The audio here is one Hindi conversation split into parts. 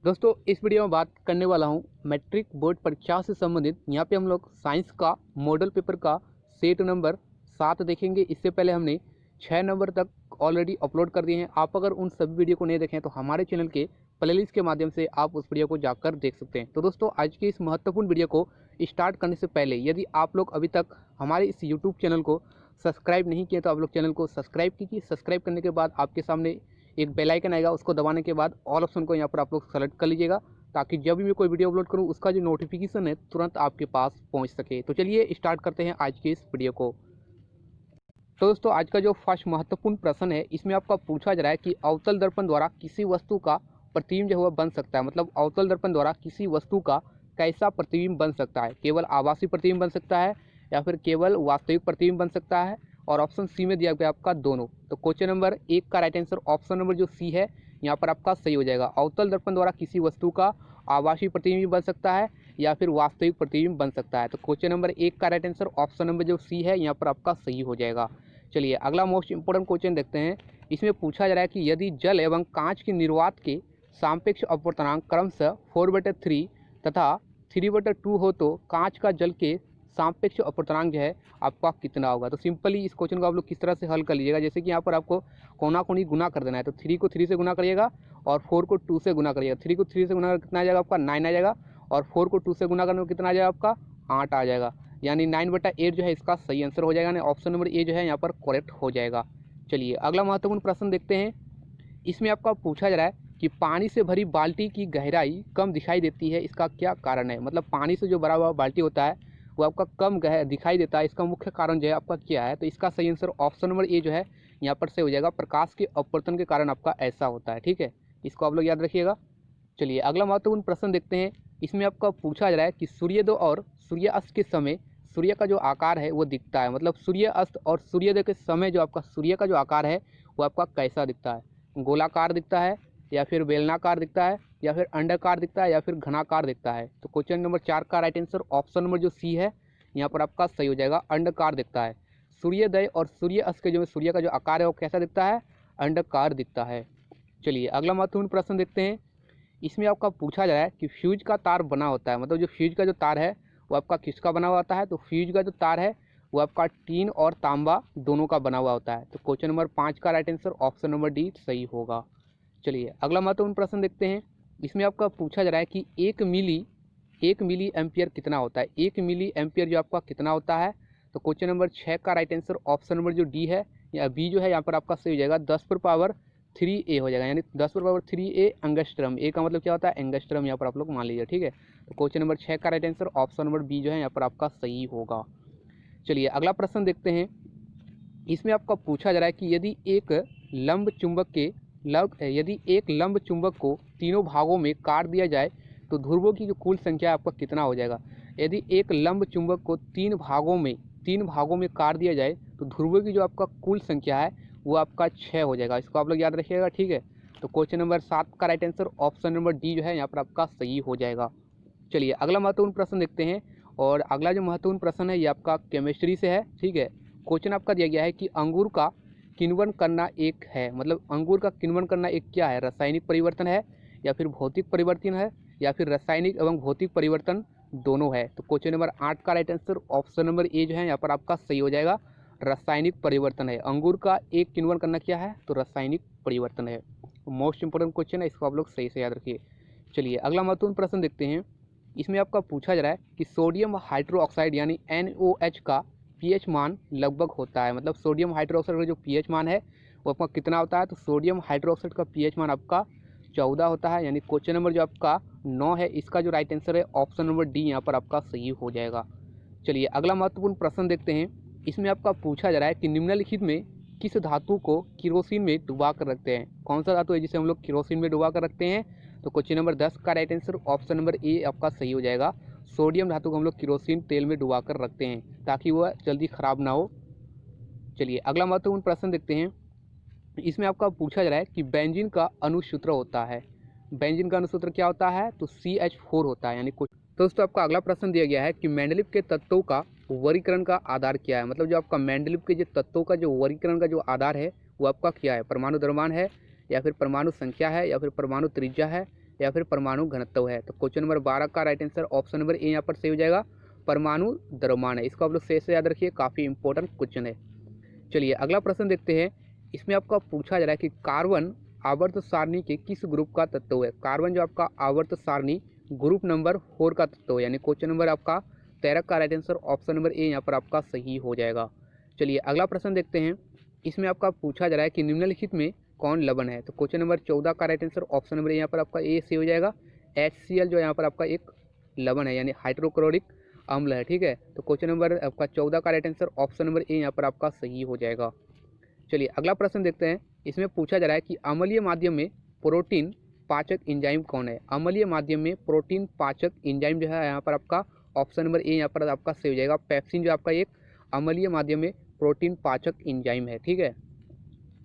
दोस्तों इस वीडियो में बात करने वाला हूं मैट्रिक बोर्ड परीक्षा से संबंधित। यहाँ पे हम लोग साइंस का मॉडल पेपर का सेट नंबर 7 देखेंगे। इससे पहले हमने 6 नंबर तक ऑलरेडी अपलोड कर दिए हैं। आप अगर उन सभी वीडियो को नहीं देखें तो हमारे चैनल के प्लेलिस्ट के माध्यम से आप उस वीडियो को जाकर देख सकते हैं। तो दोस्तों आज की इस महत्वपूर्ण वीडियो को स्टार्ट करने से पहले यदि आप लोग अभी तक हमारे इस यूट्यूब चैनल को सब्सक्राइब नहीं किए तो आप लोग चैनल को सब्सक्राइब कीजिए। सब्सक्राइब करने के बाद आपके सामने एक बेल आइकन आएगा, उसको दबाने के बाद ऑल ऑप्शन को यहाँ पर आप लोग सेलेक्ट कर लीजिएगा ताकि जब भी मैं कोई वीडियो अपलोड करूँ उसका जो नोटिफिकेशन है तुरंत आपके पास पहुँच सके। तो चलिए स्टार्ट करते हैं आज के इस वीडियो को। तो दोस्तों आज का जो फर्स्ट महत्वपूर्ण प्रश्न है इसमें आपका पूछा जा रहा है कि अवतल दर्पण द्वारा किसी वस्तु का प्रतिबिंब जो है बन सकता है। मतलब अवतल दर्पण द्वारा किसी वस्तु का कैसा प्रतिबिंब बन सकता है। केवल आभासी प्रतिबिंब बन सकता है या फिर केवल वास्तविक प्रतिबिंब बन सकता है। और ऑप्शन सी में दिया गया आपका दोनों। तो क्वेश्चन नंबर 1 का राइट आंसर ऑप्शन नंबर जो सी है यहाँ पर आपका सही हो जाएगा। अवतल दर्पण द्वारा किसी वस्तु का आभासी प्रतिबिंब बन सकता है या फिर वास्तविक प्रतिबिंब बन सकता है। तो क्वेश्चन नंबर 1 का राइट आंसर ऑप्शन नंबर जो सी है यहाँ पर आपका सही हो जाएगा। चलिए अगला मोस्ट इंपोर्टेंट क्वेश्चन देखते हैं। इसमें पूछा जा रहा है कि यदि जल एवं कांच की निर्वात के सापेक्ष अपवर्तनांक क्रमशः 4/3 तथा 3/2 हो तो कांच का जल के सापेक्ष अपवर्तनांक जो है आपका कितना होगा। तो सिंपली इस क्वेश्चन को आप लोग किस तरह से हल कर लीजिएगा। जैसे कि यहाँ पर आपको कोना कोनी गुना कर देना है। तो 3 को 3 से गुना करिएगा और 4 को 2 से गुना करिएगा। 3 को 3 से गुना कितना आ जाएगा आपका 9 आ जाएगा और 4 को 2 से गुना करने में कितना आ जाएगा आपका 8 आ जाएगा। यानी 9/8 जो है इसका सही आंसर हो जाएगा। यानी ऑप्शन नंबर ए जो है यहाँ पर करेक्ट हो जाएगा। चलिए अगला महत्वपूर्ण प्रश्न देखते हैं। इसमें आपका पूछा जा रहा है कि पानी से भरी बाल्टी की गहराई कम दिखाई देती है, इसका क्या कारण है। मतलब पानी से जो भरा हुआ बाल्टी होता है वो आपका कम दिखाई देता है, इसका मुख्य कारण जो है आपका क्या है। तो इसका सही आंसर ऑप्शन नंबर ए जो है यहाँ पर से हो जाएगा। प्रकाश के अपवर्तन के कारण आपका ऐसा होता है। ठीक है, इसको आप लोग याद रखिएगा। चलिए अगला महत्वपूर्ण प्रश्न देखते हैं। इसमें आपका पूछा जा रहा है कि सूर्योदय और सूर्यास्त के समय सूर्य का जो आकार है वो दिखता है। मतलब सूर्यास्त और सूर्योदय के समय जो आपका सूर्य का जो आकार है वो आपका कैसा दिखता है। गोलाकार दिखता है या फिर बेलनाकार दिखता है या फिर अंडाकार दिखता है या फिर घनाकार दिखता है। तो क्वेश्चन नंबर 4 का राइट आंसर ऑप्शन नंबर जो सी है यहाँ पर आपका सही हो जाएगा। अंडाकार दिखता है। सूर्योदय और सूर्यास्त के जो सूर्य का जो आकार है वो कैसा दिखता है, अंडाकार दिखता है। चलिए अगला महत्वपूर्ण प्रश्न देखते हैं। इसमें आपका पूछा जा रहा है कि फ्यूज का तार बना होता है। मतलब जो फ्यूज का जो तार है वो आपका किसका बना हुआ होता है। तो फ्यूज का जो तार है वो आपका टीन और तांबा दोनों का बना हुआ होता है। तो क्वेश्चन नंबर 5 का right answer option number D सही होगा। चलिए अगला महत्वपूर्ण प्रश्न देखते हैं। इसमें आपका पूछा जा रहा है कि 1 मिली एम्पियर कितना होता है। 1 मिली एम्पियर जो आपका कितना होता है। तो क्वेश्चन नंबर 6 का राइट आंसर ऑप्शन नंबर जो डी है या बी जो है यहाँ पर आपका सही हो जाएगा। 10⁻³ हो जाएगा। यानी 10⁻³ एंगस्ट्रम। ए का मतलब क्या होता है, एंगस्ट्रम यहाँ पर आप लोग मान लीजिए। ठीक है, तो क्वेश्चन नंबर 6 का right answer option number B जो है यहाँ पर आपका सही होगा। चलिए अगला प्रश्न देखते हैं। इसमें आपका पूछा जा रहा है कि यदि एक लंब चुंबक को तीनों भागों में काट दिया जाए तो ध्रुवों की जो कुल संख्या आपका कितना हो जाएगा। यदि एक लंब चुंबक को तीन भागों में काट दिया जाए तो ध्रुवों की जो आपका कुल संख्या है वो आपका 6 हो जाएगा। इसको आप लोग याद रखिएगा। ठीक है, तो क्वेश्चन नंबर 7 का right answer option number D जो है यहाँ पर आपका सही हो जाएगा। चलिए अगला महत्वपूर्ण प्रश्न देखते हैं। और अगला जो महत्वपूर्ण प्रश्न है ये आपका केमिस्ट्री से है। ठीक है, क्वेश्चन आपका दिया गया है कि अंगूर का किण्वन करना एक है। मतलब अंगूर का किण्वन करना एक क्या है, रासायनिक परिवर्तन है या फिर भौतिक परिवर्तन है या फिर रासायनिक एवं भौतिक परिवर्तन दोनों है। तो क्वेश्चन नंबर 8 का right answer option number A जो है यहाँ पर आपका सही हो जाएगा। रासायनिक परिवर्तन है। अंगूर का एक किण्वन करना क्या है, तो रासायनिक परिवर्तन है। मोस्ट इंपोर्टेंट क्वेश्चन है, इसको आप लोग सही से याद रखिए। चलिए अगला महत्वपूर्ण प्रश्न देखते हैं। इसमें आपका पूछा जा रहा है कि सोडियम हाइड्रोक्साइड यानी NOH का पीएच मान लगभग होता है। मतलब सोडियम हाइड्रोक्साइड का जो पीएच मान है वो आपका कितना होता है। तो सोडियम हाइड्रोक्साइड का पीएच मान आपका 14 होता है। यानी क्वेश्चन नंबर जो आपका 9 है इसका जो राइट आंसर है ऑप्शन नंबर डी यहाँ पर आपका सही हो जाएगा। चलिए अगला महत्वपूर्ण प्रश्न देखते हैं। इसमें आपका पूछा जा रहा है कि निम्नलिखित में किस धातु को केरोसिन में डुबा कर रखते हैं। कौन सा धातु है जिसे हम लोग केरोसिन में डुबा कर रखते हैं। तो क्वेश्चन नंबर 10 का right answer option number A आपका सही हो जाएगा। सोडियम धातु को हम लोग केरोसिन तेल में डुबा कर रखते हैं ताकि वह जल्दी खराब ना हो। चलिए अगला महत्वपूर्ण प्रश्न देखते हैं। इसमें आपका पूछा जा रहा है कि बेंजीन का अणुसूत्र होता है। बेंजीन का अणुसूत्र क्या होता है, तो CH4 होता है। यानी दोस्तों आपका अगला प्रश्न दिया गया है कि मेंडलीव के तत्वों का वर्गीकरण का आधार क्या है। मतलब जो आपका मेंडलीव के जो तत्वों का जो वर्गीकरण का जो आधार है वो आपका क्या है, परमाणु द्रव्यमान है या फिर परमाणु संख्या है या फिर परमाणु त्रिज्या है या फिर परमाणु घनत्व है। तो क्वेश्चन नंबर 12 का right answer option number A यहाँ पर सही हो जाएगा, परमाणु द्रव्यमान है। इसको आप लोग से याद रखिए, काफ़ी इंपॉर्टेंट क्वेश्चन है। चलिए अगला प्रश्न देखते हैं। इसमें आपका पूछा जा रहा है कि कार्बन आवर्त सारणी के किस ग्रुप का तत्व है। कार्बन जो आपका आवर्त सारणी ग्रुप नंबर 4 का तत्व है, यानी क्वेश्चन नंबर आपका 13 का right answer option number A यहाँ पर आपका सही हो जाएगा। चलिए अगला प्रश्न देखते हैं। इसमें आपका पूछा जा रहा है कि निम्नलिखित में कौन लवण है। तो क्वेश्चन नंबर 14 का राइट आंसर ऑप्शन नंबर यहाँ पर आपका ए सही हो जाएगा। HCl जो यहाँ पर आपका एक लवण है, यानी हाइड्रोक्लोरिक अम्ल है, ठीक है। तो क्वेश्चन नंबर आपका 14 का right answer option number A यहाँ पर आपका सही हो जाएगा। चलिए अगला प्रश्न देखते हैं। इसमें पूछा जा रहा है कि अम्लीय माध्यम में प्रोटीन पाचक एंजाइम कौन है। अम्लीय माध्यम में प्रोटीन पाचक एंजाइम जो है यहाँ पर आपका ऑप्शन नंबर ए यहाँ पर आपका सही हो जाएगा। पेप्सिन जो आपका एक अम्लीय माध्यम में प्रोटीन पाचक एंजाइम है, ठीक है।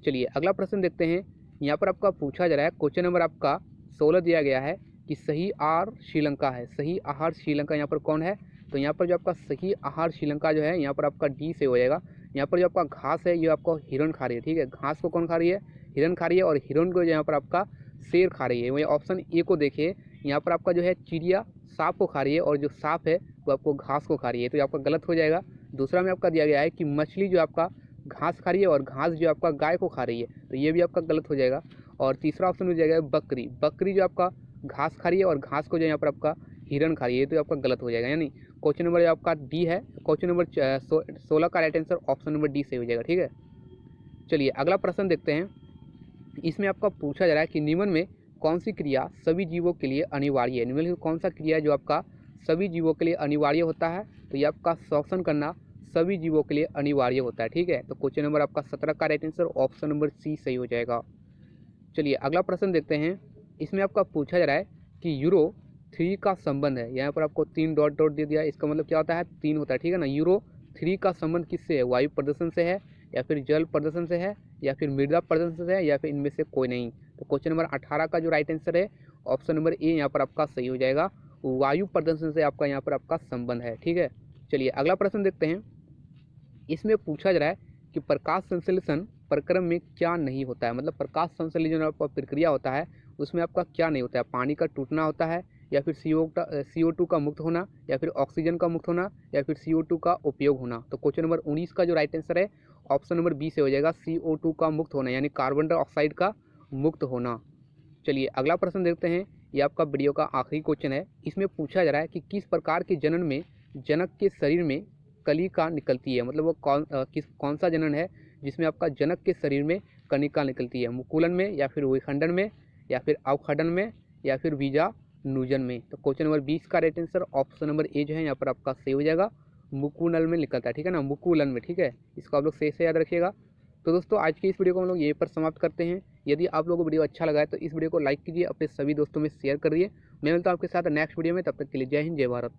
चलिए अगला प्रश्न देखते हैं। यहाँ पर आपका पूछा जा रहा है, क्वेश्चन नंबर आपका 16 दिया गया है कि सही आहार श्रीलंका है। सही आहार श्रीलंका यहाँ पर कौन है। तो यहाँ पर जो आपका सही आहार श्रीलंका जो है यहाँ पर आपका डी से हो जाएगा। यहाँ पर जो आपका घास है ये आपको हिरन खा रही है, ठीक है। घास को कौन खा रही है, हिरन खा रही है, और हिरन को यहाँ पर आपका शेर खा रही है। वही ऑप्शन ए को देखिए, यहाँ पर आपका जो है चिड़िया सांप को खा रही है, और जो सांप है वो आपको घास को खा रही है, तो आपका गलत हो जाएगा। दूसरा में आपका दिया गया है कि मछली जो आपका घास खा रही है और घास जो आपका गाय को खा रही है, तो ये भी आपका गलत हो जाएगा। और तीसरा ऑप्शन में जाएगा बकरी, बकरी जो आपका घास खा रही है और घास को जो यहाँ पर आपका हिरन खा रही है, तो आपका गलत हो जाएगा। यानी क्वेश्चन नंबर आपका डी है। क्वेश्चन नंबर 16 का right answer option number D से हो जाएगा, ठीक है। चलिए अगला प्रश्न देखते हैं। इसमें आपका पूछा जा रहा है कि निम्न में कौन सी क्रिया सभी जीवों के लिए अनिवार्य है। निम्न में कौन सा क्रिया जो आपका सभी जीवों के लिए अनिवार्य होता है। तो ये आपका श्वसन करना सभी जीवों के लिए अनिवार्य होता है, ठीक है। तो क्वेश्चन नंबर आपका 17 का right answer option number C सही हो जाएगा। चलिए अगला प्रश्न देखते हैं। इसमें आपका पूछा जा रहा है कि यूरो 3 का संबंध है। यहाँ पर आपको 3 डॉट डॉट दे दिया, इसका मतलब क्या होता है, 3 होता है, ठीक है ना। यूरो 3 का संबंध किससे है, वायु प्रदूषण से है, या फिर जल प्रदूषण से है, या फिर मृदा प्रदूषण से है, या फिर इनमें से कोई नहीं। तो क्वेश्चन नंबर 18 का जो राइट आंसर है ऑप्शन नंबर ए यहाँ पर आपका सही हो जाएगा। वायु प्रदूषण से आपका यहाँ पर आपका संबंध है, ठीक है। चलिए अगला प्रश्न देखते हैं। इसमें पूछा जा रहा है कि प्रकाश संश्लेषण प्रक्रम में क्या नहीं होता है। मतलब प्रकाश संश्लेषण आपका प्रक्रिया होता है उसमें आपका क्या नहीं होता है, पानी का टूटना होता है, या फिर CO2 का मुक्त होना, या फिर ऑक्सीजन का मुक्त होना, या फिर CO2 का उपयोग होना। तो क्वेश्चन नंबर 19 का जो राइट आंसर है ऑप्शन नंबर बी से हो जाएगा, CO2 का मुक्त होना, यानी कार्बन डाइऑक्साइड का मुक्त होना। चलिए अगला प्रश्न देखते हैं। ये आपका वीडियो का आखिरी क्वेश्चन है। इसमें पूछा जा रहा है कि किस प्रकार के जनन में जनक के शरीर में कलिका निकलती है। मतलब वो कौन सा जनन है जिसमें आपका जनक के शरीर में कनिका निकलती है, मुकुलन में, या फिर विखंडन में, या फिर अवखंडन में, या फिर बीजाणुजन में। तो क्वेश्चन नंबर 20 का right answer option number A जो है यहाँ पर आपका सही हो जाएगा, मुकुनल में निकलता है, ठीक है ना, मुकुलन में, ठीक है। इसको आप लोग सही से याद रखिएगा। तो दोस्तों आज की इस वीडियो को हम लोग यहीं पर समाप्त करते हैं। यदि आप लोगों को वीडियो अच्छा लगा है तो इस वीडियो को लाइक कीजिए, अपने सभी दोस्तों में शेयर करिए। मैं मिलता हूँ आपके साथ नेक्स्ट वीडियो में, तब तक के लिए जय हिंद जय भारत।